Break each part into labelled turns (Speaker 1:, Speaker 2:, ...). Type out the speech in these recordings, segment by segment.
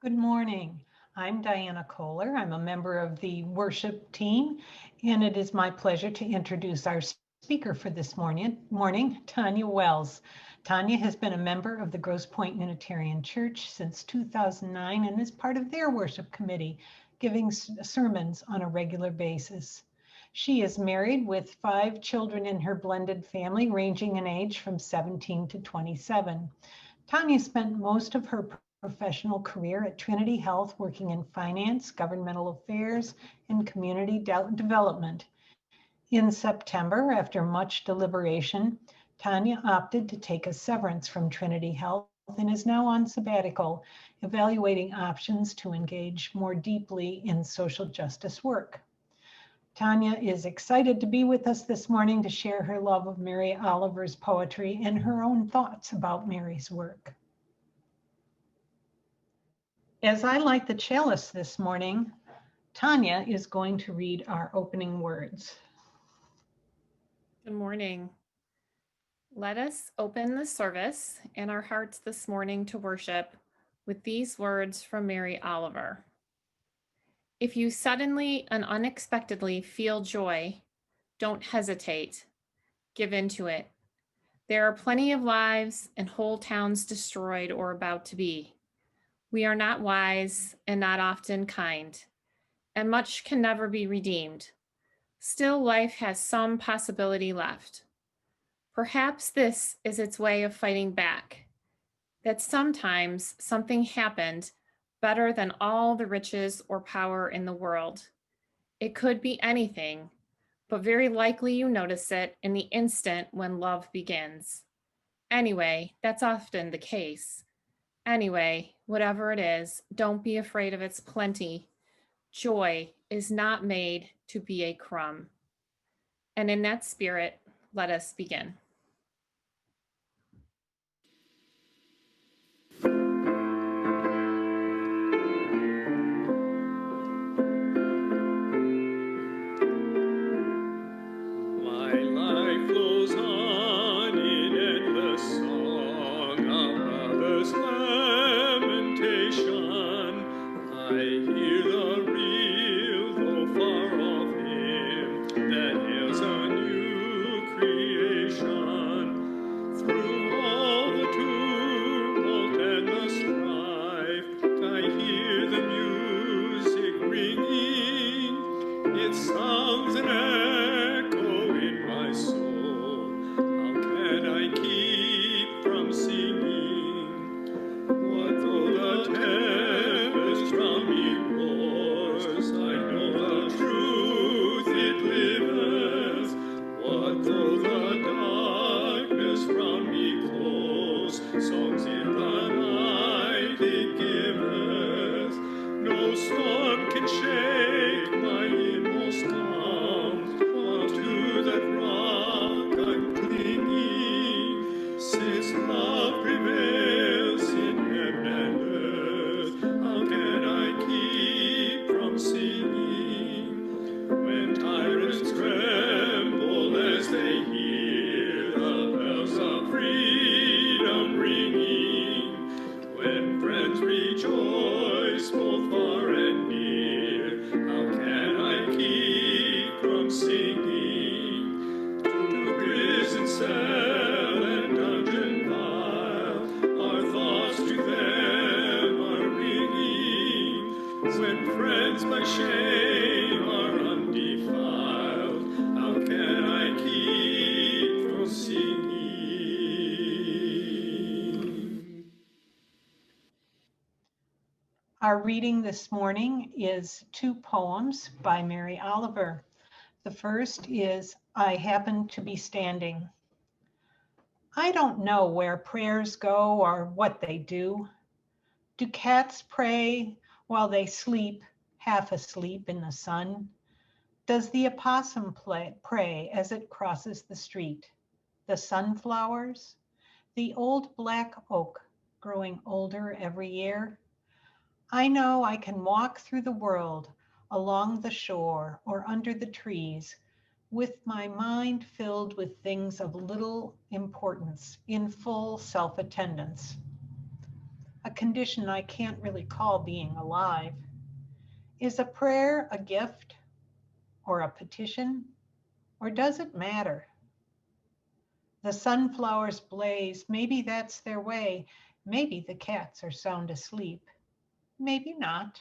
Speaker 1: Good morning. I'm Diana Kohler. I'm a member of the worship team, and it is my pleasure to introduce our speaker for this morning, Tanya Wells. Tanya has been a member of the Grosse Pointe Unitarian Church since 2009 and is part of their worship committee, giving sermons on a regular basis. She is married with 5 children in her blended family, ranging in age from 17 to 27. Tanya spent most of her professional career at Trinity Health, working in finance, governmental affairs, and community development. In September, after much deliberation, Tanya opted to take a severance from Trinity Health and is now on sabbatical, evaluating options to engage more deeply in social justice work. Tanya is excited to be with us this morning to share her love of Mary Oliver's poetry and her own thoughts about Mary's work. As I light the chalice this morning, Tanya is going to read our opening words.
Speaker 2: Good morning. Let us open the service and our hearts this morning to worship with these words from Mary Oliver. If you suddenly and unexpectedly feel joy, don't hesitate. Give into it. There are plenty of lives and whole towns destroyed or about to be. We are not wise and not often kind, and much can never be redeemed. Still, life has some possibility left. Perhaps this is its way of fighting back, that sometimes something happened better than all the riches or power in the world. It could be anything, but very likely you notice it in the instant when love begins. Anyway, that's often the case. Anyway, whatever it is, don't be afraid of its plenty. Joy is not made to be a crumb. And in that spirit, let us begin.
Speaker 1: Our reading this morning is 2 poems by Mary Oliver. The first is I Happen to Be Standing. I don't know where prayers go or what they do. Do cats pray while they sleep, half asleep in the sun? Does the opossum pray as it crosses the street? The sunflowers? The old black oak growing older every year? I know I can walk through the world, along the shore or under the trees, with my mind filled with things of little importance, in full self-attendance. a condition I can't really call being alive. Is a prayer a gift or a petition, or does it matter? The sunflowers blaze, maybe that's their way. Maybe the cats are sound asleep. Maybe not.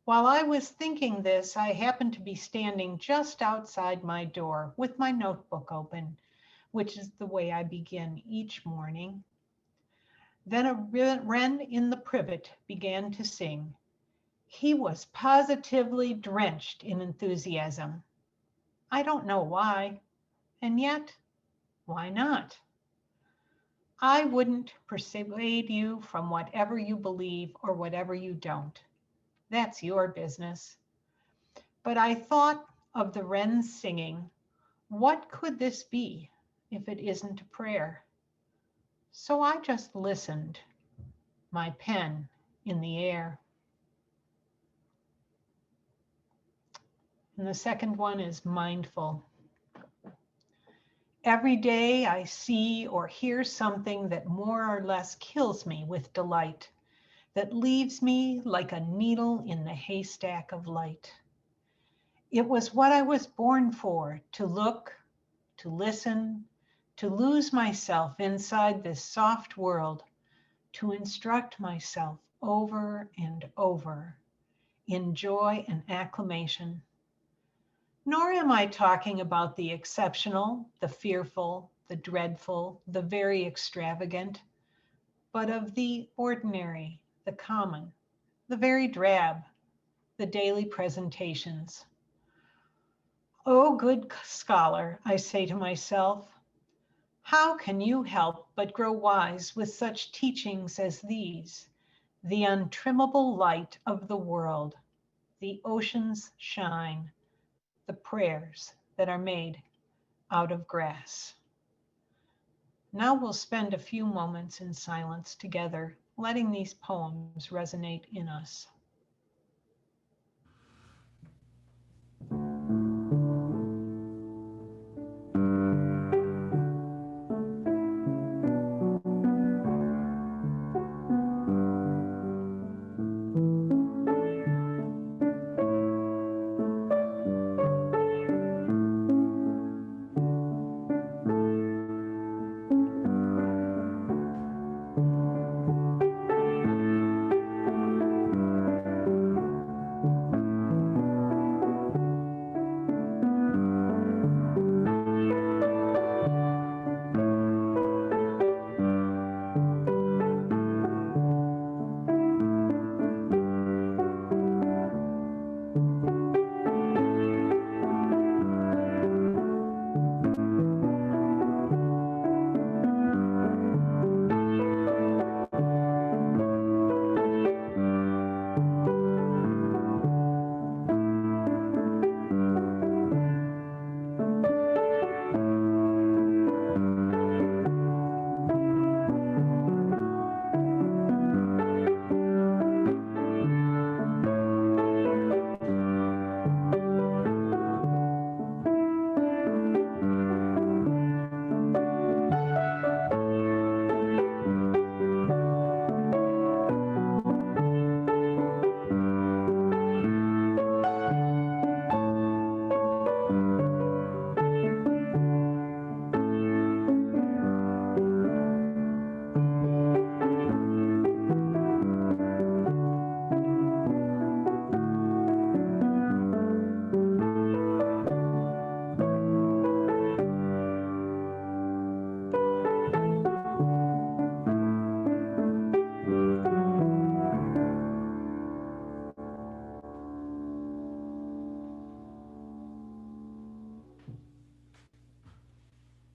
Speaker 1: While I was thinking this, I happened to be standing just outside my door with my notebook open, which is the way I begin each morning. Then a wren in the privet began to sing. He was positively drenched in enthusiasm. I don't know why, and yet, why not? I wouldn't persuade you from whatever you believe or whatever you don't. That's your business. But I thought of the wrens singing. What could this be if it isn't a prayer? So I just listened, my pen in the air. And the second one is mindful. Every day I see or hear something that more or less kills me with delight, that leaves me like a needle in the haystack of light. It was what I was born for, to look, to listen, to lose myself inside this soft world, to instruct myself over and over in joy and acclamation. Nor am I talking about the exceptional, the fearful, the dreadful, the very extravagant, but of the ordinary, the common, the very drab, the daily presentations. Oh, good scholar, I say to myself, how can you help but grow wise with such teachings as these? The untrimmable light of the world, the ocean's shine, the prayers that are made out of grass. Now we'll spend a few moments in silence together, letting these poems resonate in us.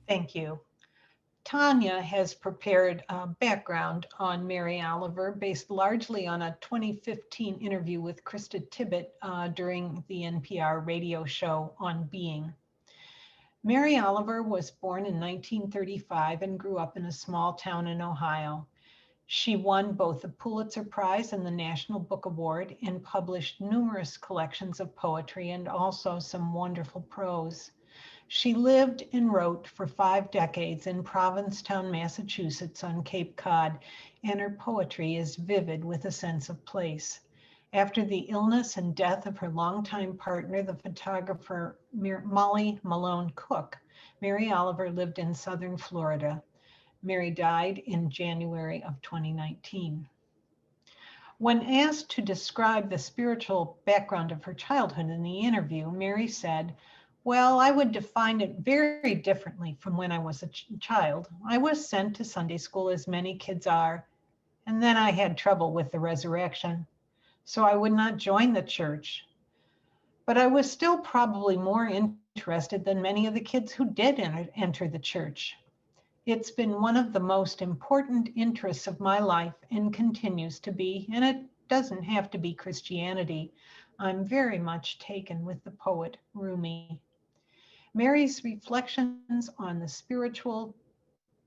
Speaker 1: Thank you. Tanya has prepared a background on Mary Oliver based largely on a 2015 interview with Krista Tippett during the NPR radio show On Being. Mary Oliver was born in 1935 and grew up in a small town in Ohio. She won both the Pulitzer Prize and the National Book Award and published numerous collections of poetry and also some wonderful prose. She lived and wrote for 5 decades in Provincetown, Massachusetts on Cape Cod, and her poetry is vivid with a sense of place. After the illness and death of her longtime partner, the photographer Molly Malone Cook, Mary Oliver lived in southern Florida. Mary died in January of 2019. When asked to describe the spiritual background of her childhood in the interview, Mary said, "Well, I would define it very differently from when I was a child. I was sent to Sunday school as many kids are, and then I had trouble with the resurrection, so I would not join the church. But I was still probably more interested than many of the kids who did enter the church. It's been one of the most important interests of my life and continues to be, and it doesn't have to be Christianity. I'm very much taken with the poet Rumi." Mary's reflections on the spiritual,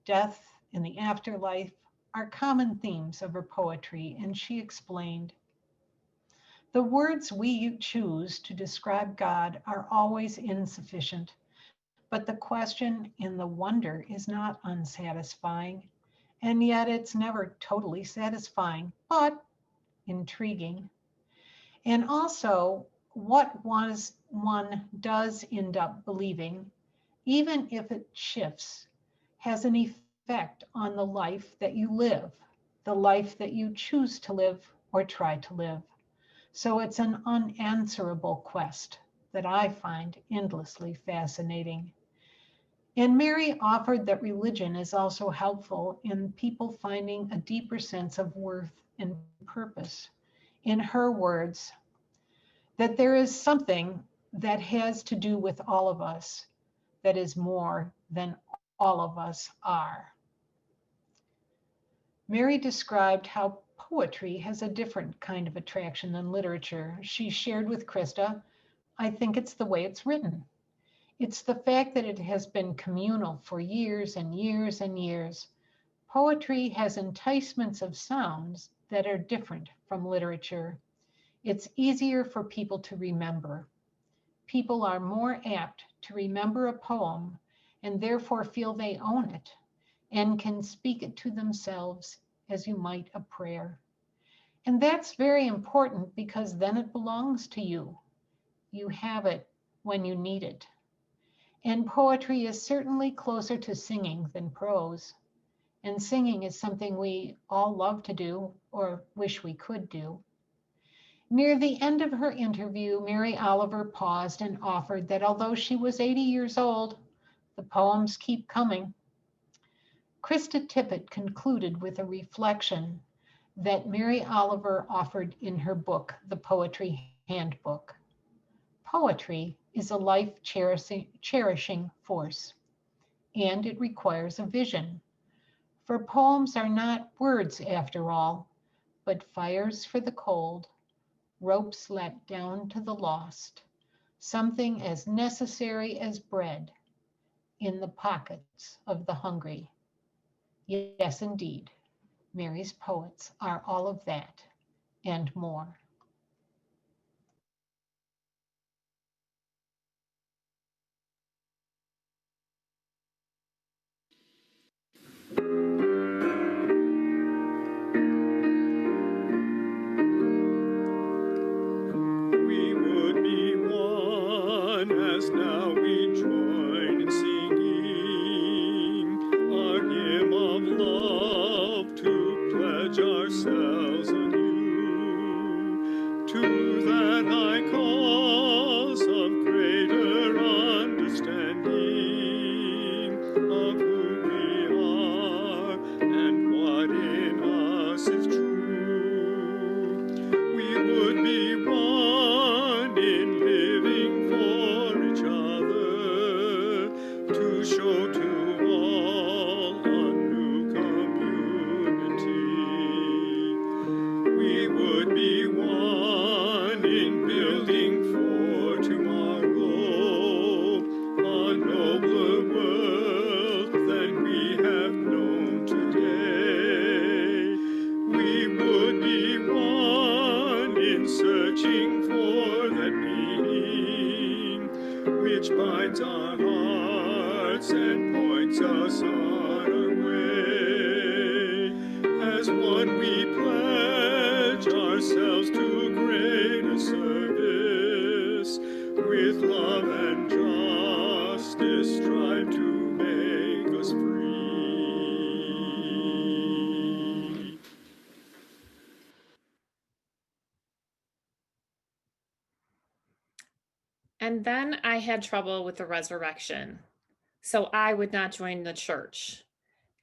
Speaker 1: death, and the afterlife are common themes of her poetry, and she explained, "The words we choose to describe God are always insufficient. But the question and the wonder is not unsatisfying, and yet it's never totally satisfying, but intriguing. And also, what one does end up believing, even if it shifts, has an effect on the life that you live, the life that you choose to live or try to live. So it's an unanswerable quest that I find endlessly fascinating." And Mary offered that religion is also helpful in people finding a deeper sense of worth and purpose. In her words, that there is something that has to do with all of us that is more than all of us are. Mary described how poetry has a different kind of attraction than literature. She shared with Krista, "I think it's the way it's written. It's the fact that it has been communal for years and years and years. Poetry has enticements of sounds that are different from literature. It's easier for people to remember. People are more apt to remember a poem and therefore feel they own it and can speak it to themselves as you might a prayer. And that's very important because then it belongs to you. You have it when you need it. And poetry is certainly closer to singing than prose. And singing is something we all love to do or wish we could do." Near the end of her interview, Mary Oliver paused and offered that although she was 80 years old, the poems keep coming. Krista Tippett concluded with a reflection that Mary Oliver offered in her book, The Poetry Handbook. Poetry is a life-cherishing force, and it requires a vision. For poems are not words after all, but fires for the cold, ropes let down to the lost, something as necessary as bread in the pockets of the hungry. Yes, indeed, Mary's poets are all of that and more.
Speaker 3: We would be one as now we join in singing our hymn of love to pledge ourselves anew to that high cause of greater understanding of who we are and what in us is true. We would be one in living for each other to show to all a new community. We would be one in building for tomorrow a nobler world than we have known today. We would be one in searching for that meaning which binds our hearts hearts and points us on our way. As one we pledge ourselves to greater service, with love and justice strive to make us free.
Speaker 2: And then I had trouble with the resurrection, so I would not join the church.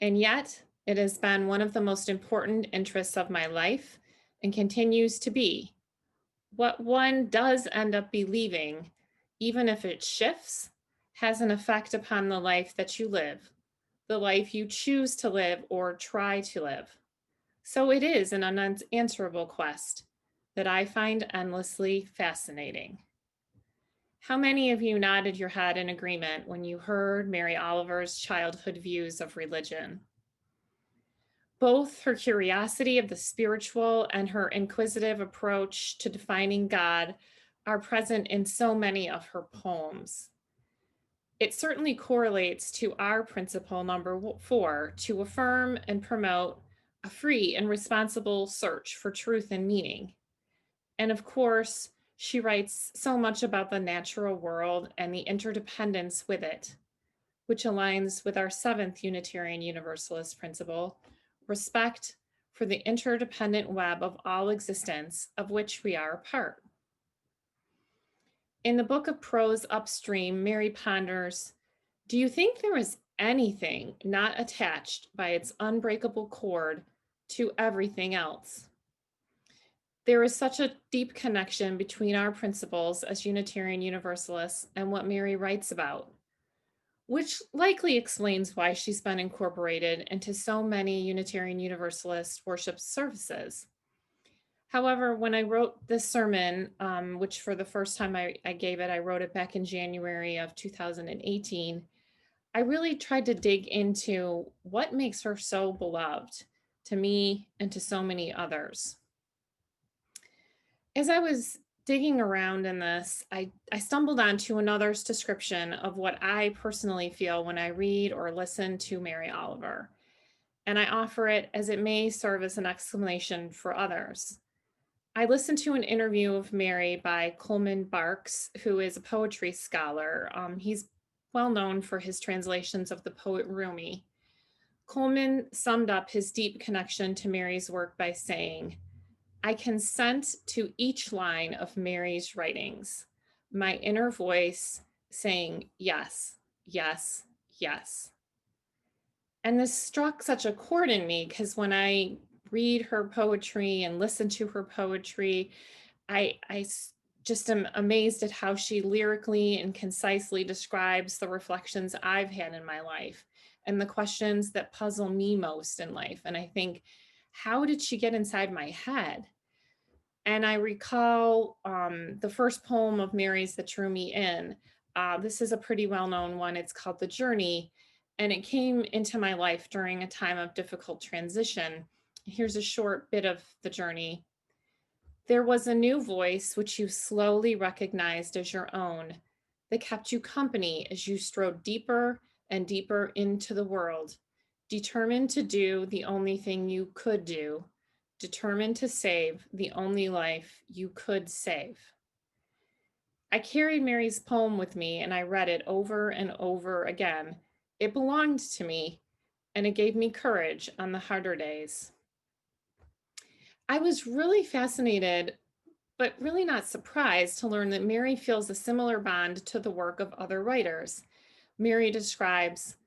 Speaker 2: And yet, it has been one of the most important interests of my life and continues to be. What one does end up believing, even if it shifts, has an effect upon the life that you live, the life you choose to live or try to live. So it is an unanswerable quest that I find endlessly fascinating. How many of you nodded your head in agreement when you heard Mary Oliver's childhood views of religion? Both her curiosity of the spiritual and her inquisitive approach to defining God are present in so many of her poems. It certainly correlates to our principle number 4, to affirm and promote a free and responsible search for truth and meaning. And of course, she writes so much about the natural world and the interdependence with it, which aligns with our 7th Unitarian Universalist principle, respect for the interdependent web of all existence of which we are a part. In the book of Prose Upstream, Mary ponders, do you think there is anything not attached by its unbreakable cord to everything else? There is such a deep connection between our principles as Unitarian Universalists and what Mary writes about, which likely explains why she's been incorporated into so many Unitarian Universalist worship services. However, when I wrote this sermon, which for the first time I gave it, I wrote it back in January of 2018, I really tried to dig into what makes her so beloved to me and to so many others. As I was digging around in this, I stumbled onto another's description of what I personally feel when I read or listen to Mary Oliver, and I offer it as it may serve as an explanation for others. I listened to an interview of Mary by Coleman Barks, who is a poetry scholar. He's well known for his translations of the poet Rumi. Coleman summed up his deep connection to Mary's work by saying, I consent to each line of Mary's writings, my inner voice saying, yes, yes, yes. And this struck such a chord in me because when I read her poetry and listen to her poetry, I just am amazed at how she lyrically and concisely describes the reflections I've had in my life and the questions that puzzle me most in life. And I think, how did she get inside my head? And I recall the first poem of Mary's that drew me in. This is a pretty well-known one. It's called The Journey, and it came into my life during a time of difficult transition. Here's a short bit of the journey. There was a new voice which you slowly recognized as your own, that kept you company as you strode deeper and deeper into the world, determined to do the only thing you could do, determined to save the only life you could save. I carried Mary's poem with me and I read it over and over again. It belonged to me and it gave me courage on the harder days. I was really fascinated, but really not surprised to learn that Mary feels a similar bond to the work of other writers. Mary describes,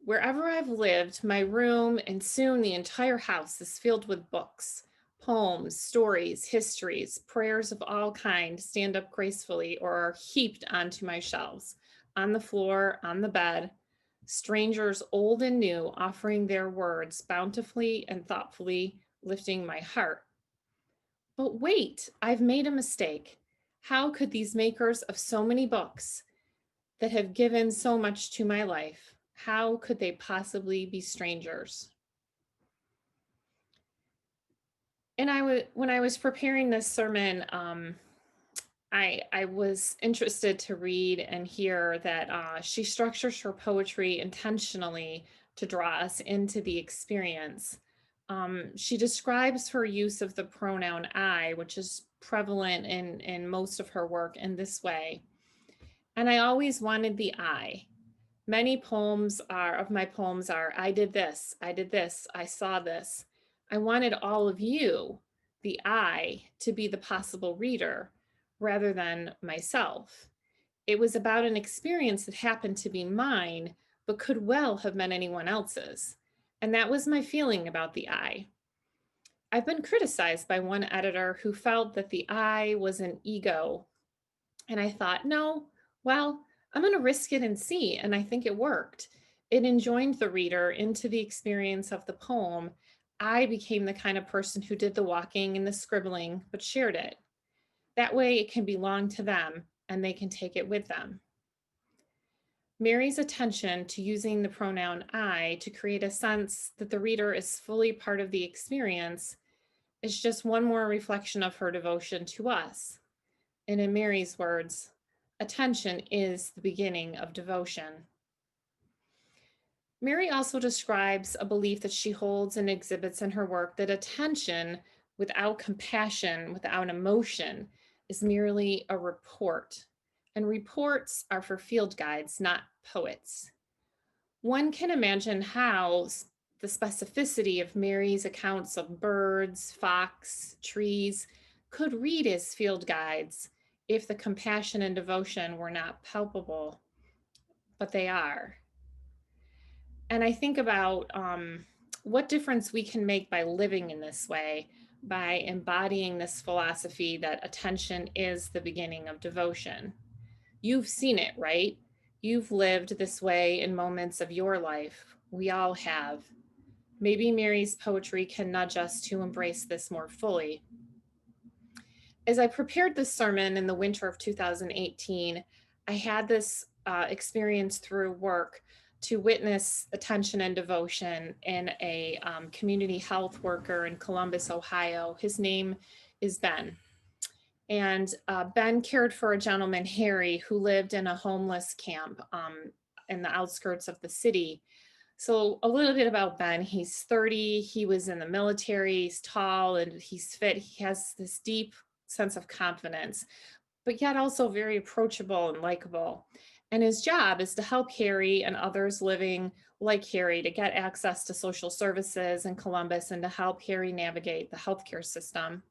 Speaker 2: wherever I've lived, my room and soon the entire house is filled with books, poems, stories, histories, prayers of all kinds stand up gracefully or are heaped onto my shelves, on the floor, on the bed, strangers old and new offering their words bountifully and thoughtfully, lifting my heart. But wait, I've made a mistake. How could these makers of so many books that have given so much to my life, how could they possibly be strangers? And when I was preparing this sermon, I was interested to read and hear that she structures her poetry intentionally to draw us into the experience. She describes her use of the pronoun I, which is prevalent in most of her work, in this way. And I always wanted the I. Many poems are of my poems are I did this, I did this, I saw this. I wanted all of you, the I, to be the possible reader rather than myself. It was about an experience that happened to be mine, but could well have been anyone else's. And that was my feeling about the I. I've been criticized by one editor who felt that the I was an ego. And I thought, no, well, I'm going to risk it and see. And I think it worked. It enjoined the reader into the experience of the poem. I became the kind of person who did the walking and the scribbling, but shared it. That way it can belong to them and they can take it with them. Mary's attention to using the pronoun I to create a sense that the reader is fully part of the experience is just one more reflection of her devotion to us. And in Mary's words, attention is the beginning of devotion. Mary also describes a belief that she holds and exhibits in her work that attention without compassion, without emotion, is merely a report. And reports are for field guides, not poets. One can imagine how the specificity of Mary's accounts of birds, fox, trees could read as field guides if the compassion and devotion were not palpable, but they are. And I think about what difference we can make by living in this way, by embodying this philosophy that attention is the beginning of devotion. You've seen it, right? You've lived this way in moments of your life. We all have. Maybe Mary's poetry can nudge us to embrace this more fully. As I prepared this sermon in the winter of 2018, I had this experience through work to witness attention and devotion in a community health worker in Columbus, Ohio. His name is Ben. And Ben cared for a gentleman, Harry, who lived in a homeless camp in the outskirts of the city. So a little bit about Ben. He's 30, he was in the military, he's tall and he's fit. He has this deep sense of confidence, but yet also very approachable and likable. And his job is to help Harry and others living like Harry to get access to social services in Columbus and to help Harry navigate the healthcare system.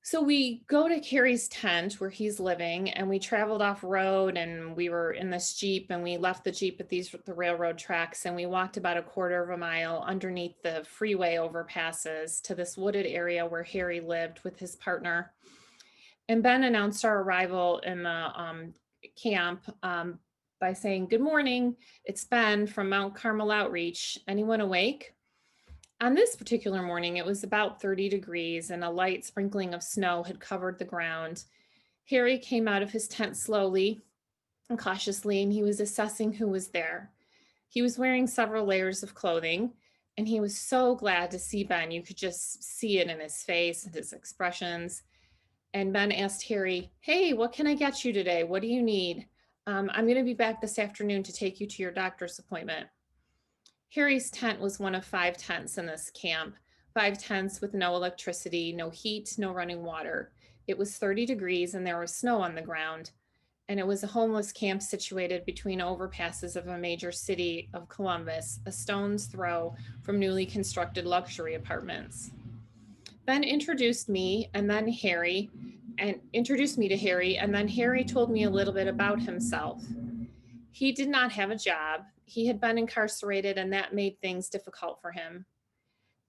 Speaker 2: So we go to Harry's tent where he's living, and we traveled off road, and we were in this Jeep, and we left the Jeep at the railroad tracks, and we walked about a quarter of a mile underneath the freeway overpasses to this wooded area where Harry lived with his partner. And Ben announced our arrival in the camp by saying, "Good morning, it's Ben from Mount Carmel Outreach. Anyone awake?" On this particular morning, it was about 30 degrees and a light sprinkling of snow had covered the ground. Harry came out of his tent slowly and cautiously, and he was assessing who was there. He was wearing several layers of clothing, and he was so glad to see Ben. You could just see it in his face and his expressions. And Ben asked Harry, "Hey, what can I get you today? What do you need? I'm going to be back this afternoon to take you to your doctor's appointment." Harry's tent was one of 5 tents in this camp, 5 tents with no electricity, no heat, no running water. It was 30 degrees and there was snow on the ground. And it was a homeless camp situated between overpasses of a major city of Columbus, a stone's throw from newly constructed luxury apartments. Ben introduced me to Harry, and then Harry told me a little bit about himself. He did not have a job. He had been incarcerated, and that made things difficult for him.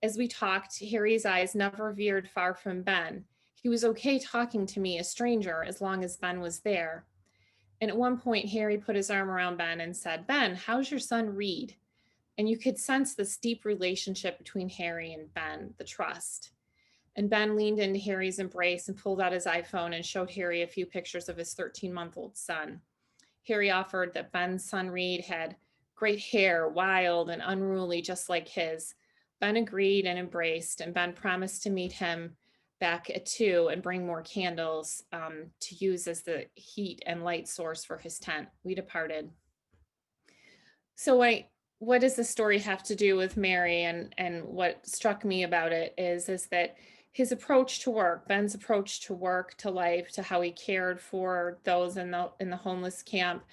Speaker 2: As we talked, Harry's eyes never veered far from Ben. He was okay talking to me, a stranger, as long as Ben was there. And at one point, Harry put his arm around Ben and said, "Ben, how's your son Reed?" And you could sense this deep relationship between Harry and Ben, the trust. And Ben leaned into Harry's embrace and pulled out his iPhone and showed Harry a few pictures of his 13-month-old son. Harry offered that Ben's son Reed had great hair, wild and unruly, just like his. Ben agreed and embraced, and Ben promised to meet him back at 2 and bring more candles to use as the heat and light source for his tent. We departed. So what does the story have to do with Mary? And what struck me about it is that his approach to work, Ben's approach to work, to life, to how he cared for those in the homeless camp,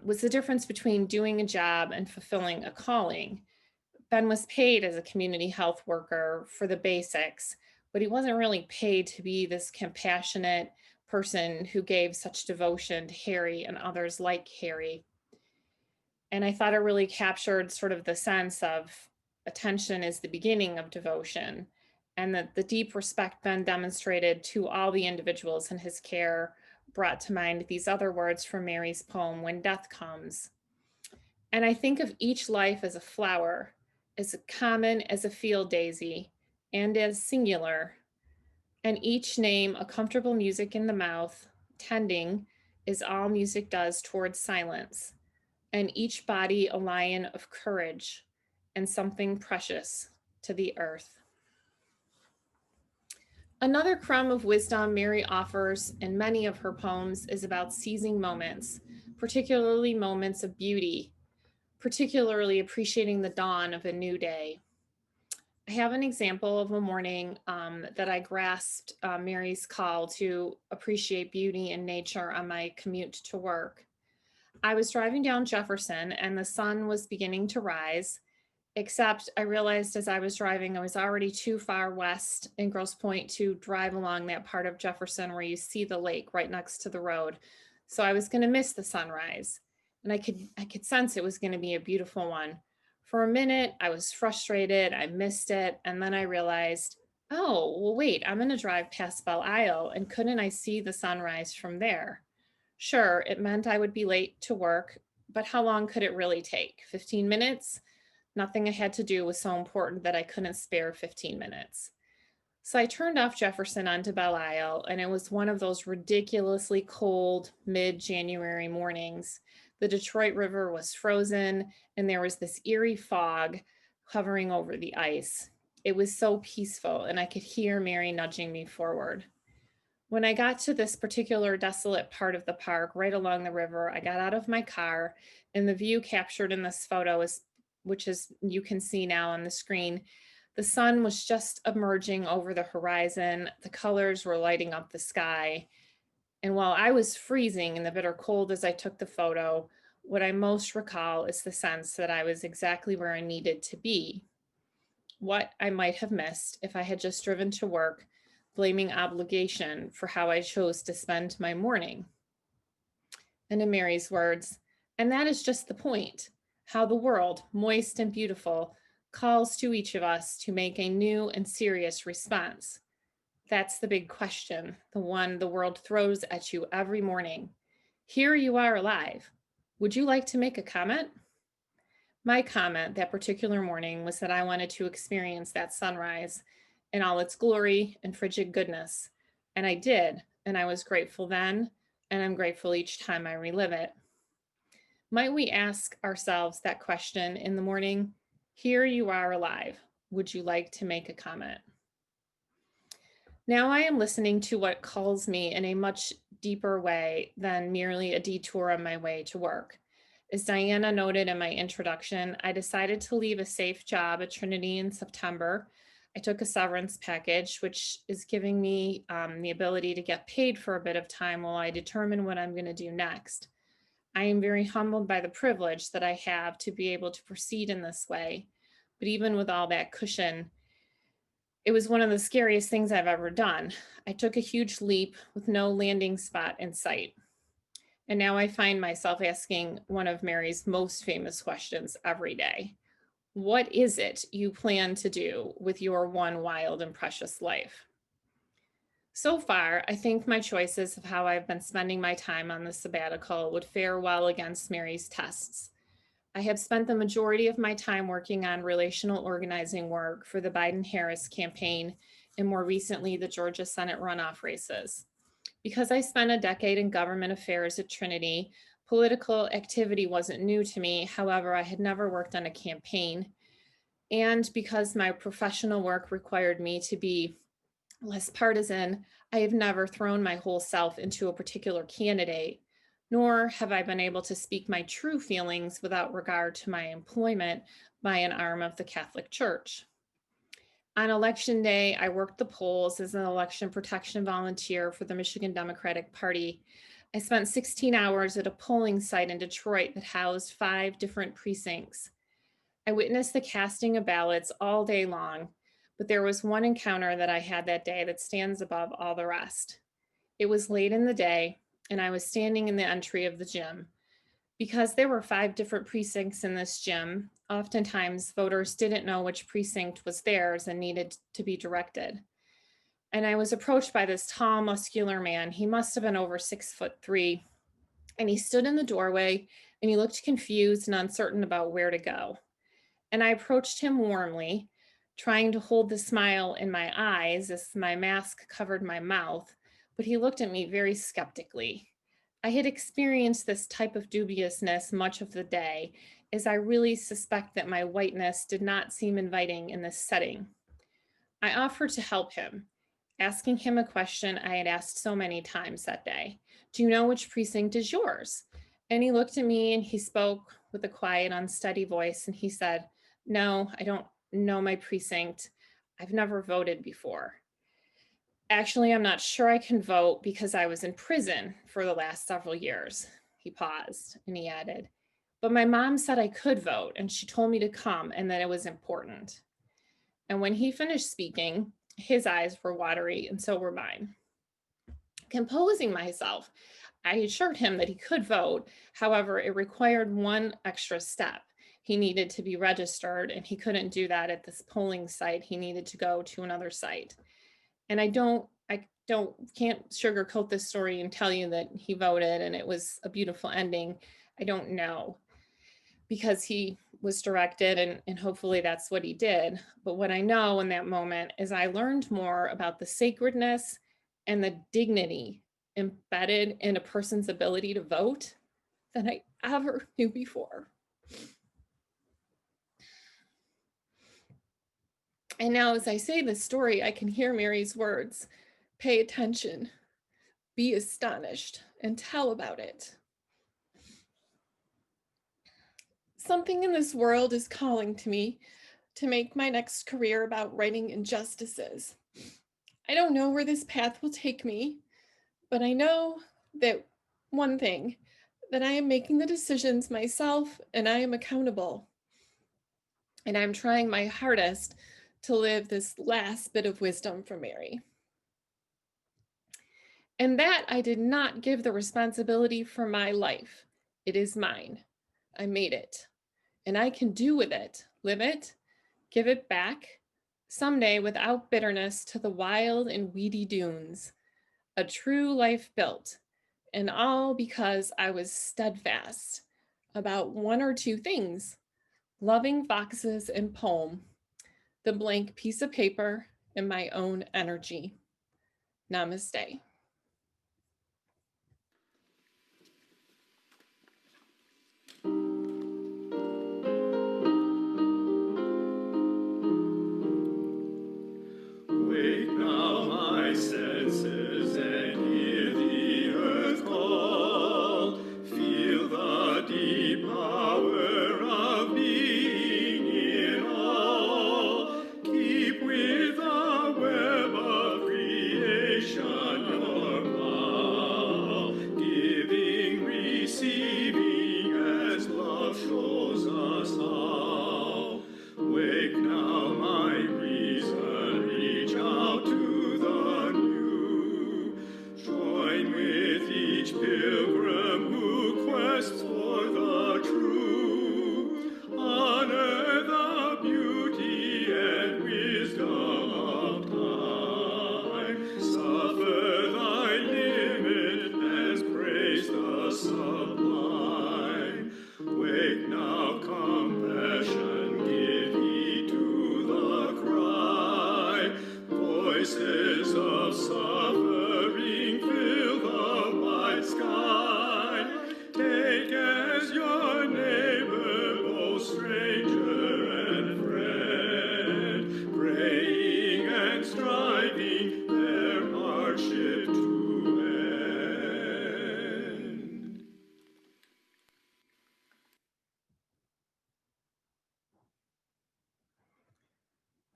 Speaker 2: was the difference between doing a job and fulfilling a calling. Ben was paid as a community health worker for the basics, but he wasn't really paid to be this compassionate person who gave such devotion to Harry and others like Harry. And I thought it really captured sort of the sense of attention is the beginning of devotion, and that the deep respect Ben demonstrated to all the individuals in his care brought to mind these other words from Mary's poem, When Death Comes. And I think of each life as a flower, as common as a field daisy, and as singular, and each name a comfortable music in the mouth, tending, as all music does towards silence, and each body a lion of courage, and something precious to the earth. Another crumb of wisdom Mary offers in many of her poems is about seizing moments, particularly moments of beauty, particularly appreciating the dawn of a new day. I have an example of a morning that I grasped Mary's call to appreciate beauty in nature on my commute to work. I was driving down Jefferson and the sun was beginning to rise, except I realized as I was driving, I was already too far west in Grosse Pointe to drive along that part of Jefferson where you see the lake right next to the road. So I was going to miss the sunrise, and I could sense it was going to be a beautiful one. For a minute, I was frustrated, I missed it, and then I realized, oh, well, wait, I'm going to drive past Belle Isle, and couldn't I see the sunrise from there? Sure, it meant I would be late to work, but how long could it really take? 15 minutes? Nothing I had to do was so important that I couldn't spare 15 minutes. So I turned off Jefferson onto Belle Isle, and it was one of those ridiculously cold mid-January mornings. The Detroit River was frozen, and there was this eerie fog hovering over the ice. It was so peaceful, and I could hear Mary nudging me forward. When I got to this particular desolate part of the park right along the river, I got out of my car, and the view captured in this photo which you can see now on the screen. The sun was just emerging over the horizon. The colors were lighting up the sky. And while I was freezing in the bitter cold as I took the photo, what I most recall is the sense that I was exactly where I needed to be. What I might have missed if I had just driven to work, blaming obligation for how I chose to spend my morning. And in Mary's words, and that is just the point, how the world, moist and beautiful, calls to each of us to make a new and serious response. That's the big question, the one the world throws at you every morning. Here you are alive. Would you like to make a comment? My comment that particular morning was that I wanted to experience that sunrise in all its glory and frigid goodness. And I did, and I was grateful then, and I'm grateful each time I relive it. Might we ask ourselves that question in the morning? Here you are alive. Would you like to make a comment? Now I am listening to what calls me in a much deeper way than merely a detour on my way to work. As Diana noted in my introduction, I decided to leave a safe job at Trinity in September. I took a severance package, which is giving me the ability to get paid for a bit of time while I determine what I'm going to do next. I am very humbled by the privilege that I have to be able to proceed in this way. But even with all that cushion, it was one of the scariest things I've ever done. I took a huge leap with no landing spot in sight. And now I find myself asking one of Mary's most famous questions every day. What is it you plan to do with your one wild and precious life? So far, I think my choices of how I've been spending my time on the sabbatical would fare well against Mary's tests. I have spent the majority of my time working on relational organizing work for the Biden-Harris campaign and more recently the Georgia Senate runoff races. Because I spent a decade in government affairs at Trinity, political activity wasn't new to me. However, I had never worked on a campaign. And because my professional work required me to be less partisan, I have never thrown my whole self into a particular candidate, nor have I been able to speak my true feelings without regard to my employment by an arm of the Catholic Church. On election day, I worked the polls as an election protection volunteer for the Michigan Democratic Party. I spent 16 hours at a polling site in Detroit that housed 5 different precincts. I witnessed the casting of ballots all day long, but there was one encounter that I had that day that stands above all the rest. It was late in the day, and I was standing in the entry of the gym. Because there were 5 different precincts in this gym, oftentimes voters didn't know which precinct was theirs and needed to be directed. And I was approached by this tall, muscular man. He must have been over 6'3", and he stood in the doorway and he looked confused and uncertain about where to go. And I approached him warmly, trying to hold the smile in my eyes as my mask covered my mouth, but he looked at me very skeptically. I had experienced this type of dubiousness much of the day, as I really suspect that my whiteness did not seem inviting in this setting. I offered to help him, asking him a question I had asked so many times that day. Do you know which precinct is yours? And he looked at me and he spoke with a quiet, unsteady voice, and he said, no, I don't know my precinct. I've never voted before. Actually, I'm not sure I can vote because I was in prison for the last several years. He paused and he added, but my mom said I could vote and she told me to come and that it was important. And when he finished speaking, his eyes were watery and so were mine. Composing myself, I assured him that he could vote. However, it required one extra step. He needed to be registered and he couldn't do that at this polling site. He needed to go to another site. And I can't sugarcoat this story and tell you that he voted and it was a beautiful ending. I don't know, because he was directed and hopefully that's what he did. But what I know in that moment is I learned more about the sacredness and the dignity embedded in a person's ability to vote than I ever knew before. And now as I say this story, I can hear Mary's words. Pay attention, be astonished, and tell about it. Something in this world is calling to me to make my next career about righting injustices. I don't know where this path will take me, but I know that one thing, that I am making the decisions myself and I am accountable. And I'm trying my hardest to live this last bit of wisdom from Mary. And that I did not give the responsibility for my life. It is mine. I made it. And I can do with it, live it, give it back, someday without bitterness to the wild and weedy dunes. A true life built, and all because I was steadfast about 1 or 2 things: loving foxes and poem, the blank piece of paper, and my own energy. Namaste.
Speaker 3: Wake now my senses and hear the earth call. Feel the deep power of being in all. Keep with the web of creation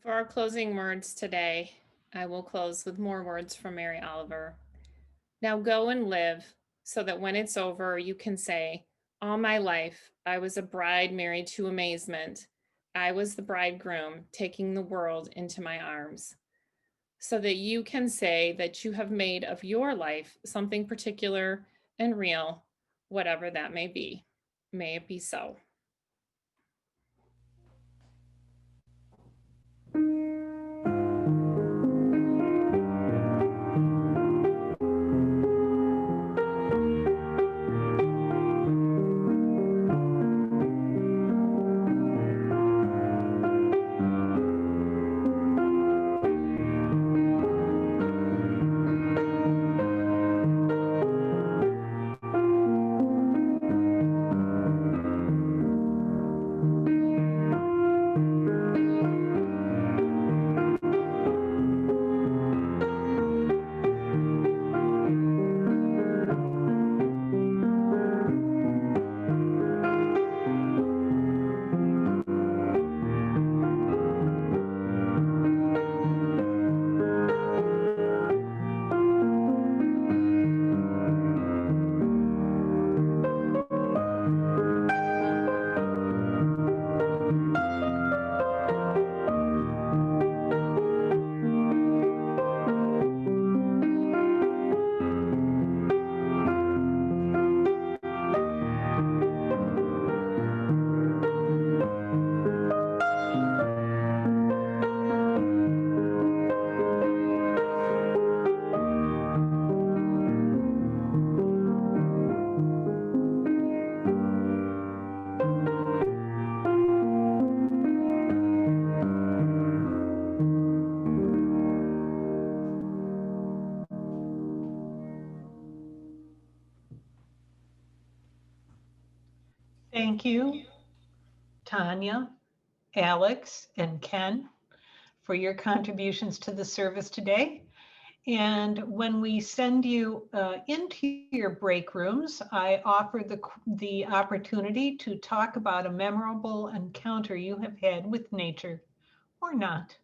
Speaker 2: For our closing words today, I will close with more words from Mary Oliver. Now go and live so that when it's over, you can say, all my life, I was a bride married to amazement. I was the bridegroom taking the world into my arms. So that you can say that you have made of your life something particular and real, whatever that may be. May it be so.
Speaker 1: Thank you, Tanya, Alex, and Ken, for your contributions to the service today. And when we send you into your break rooms, I offer the opportunity to talk about a memorable encounter you have had with nature or not.